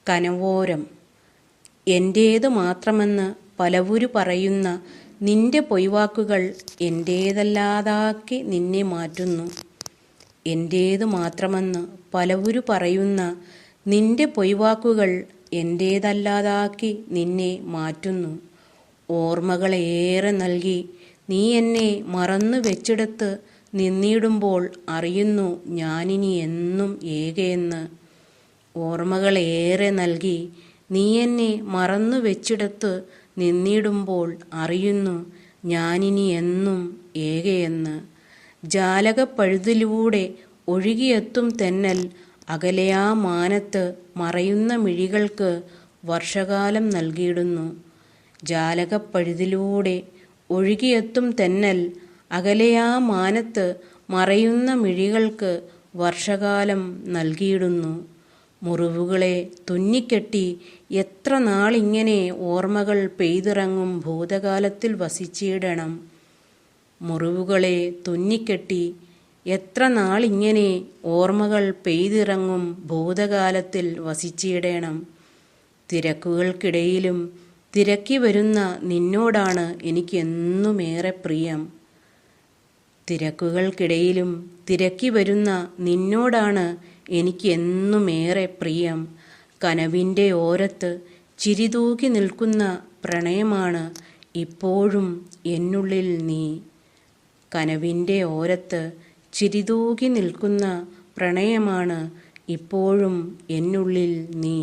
കനവോരം എൻ്റേതു മാത്രമെന്ന് പലവുരു പറയുന്ന നിന്റെ പൊയ്വാക്കുകൾ എൻ്റേതല്ലാതാക്കി നിന്നെ മാറ്റുന്നു. എൻ്റേതു മാത്രമെന്ന് പലവുരു പറയുന്ന നിന്റെ പൊയ്വാക്കുകൾ എൻ്റേതല്ലാതാക്കി നിന്നെ മാറ്റുന്നു. ഓർമ്മകളേറെ നൽകി നീ എന്നെ മറന്നു വെച്ചിടത്ത് നിന്നിടുമ്പോൾ അറിയുന്നു ഞാനിനി എന്നും ഏകയെന്ന്. ഓർമ്മകളേറെ നൽകി നീ എന്നെ മറന്നു വെച്ചിടത്ത് നിന്നിടുമ്പോൾ അറിയുന്നു ഞാനിനി എന്നും ഏകയെന്ന്. ജാലകപ്പഴുതിലൂടെ ഒഴുകിയെത്തും തെന്നൽ അകലെയാ മാനത്ത് മറയുന്ന മിഴികൾക്ക് വർഷകാലം നൽകിയിടുന്നു. ജാലകപ്പഴുതിലൂടെ ഒഴുകിയെത്തും തെന്നൽ അകലെയാ മാനത്ത് മറയുന്ന മിഴികൾക്ക് വർഷകാലം നൽകിയിടുന്നു. മുറിവുകളെ തുന്നിക്കെട്ടി എത്ര നാളിങ്ങനെ ഓർമ്മകൾ പെയ്തിറങ്ങും ഭൂതകാലത്തിൽ വസിച്ചിടണം. മുറിവുകളെ തുന്നിക്കെട്ടി എത്ര നാളിങ്ങനെ ഓർമ്മകൾ പെയ്തിറങ്ങും ഭൂതകാലത്തിൽ വസിച്ചിടണം. തിരക്കുകൾക്കിടയിലും തിരക്കി വരുന്ന നിന്നോടാണ് എനിക്കെന്നുമേറെ പ്രിയം. തിരക്കുകൾക്കിടയിലും തിരക്കി വരുന്ന നിന്നോടാണ് എനിക്കെന്നുമേറെ പ്രിയം. കനവിൻ്റെ ഓരത്ത് ചിരിതൂകി നിൽക്കുന്ന പ്രണയമാണ് ഇപ്പോഴും എന്നുള്ളിൽ നീ. കനവിൻ്റെ ഓരത്ത് ചിരിതൂകി നിൽക്കുന്ന പ്രണയമാണ് ഇപ്പോഴും എന്നുള്ളിൽ നീ.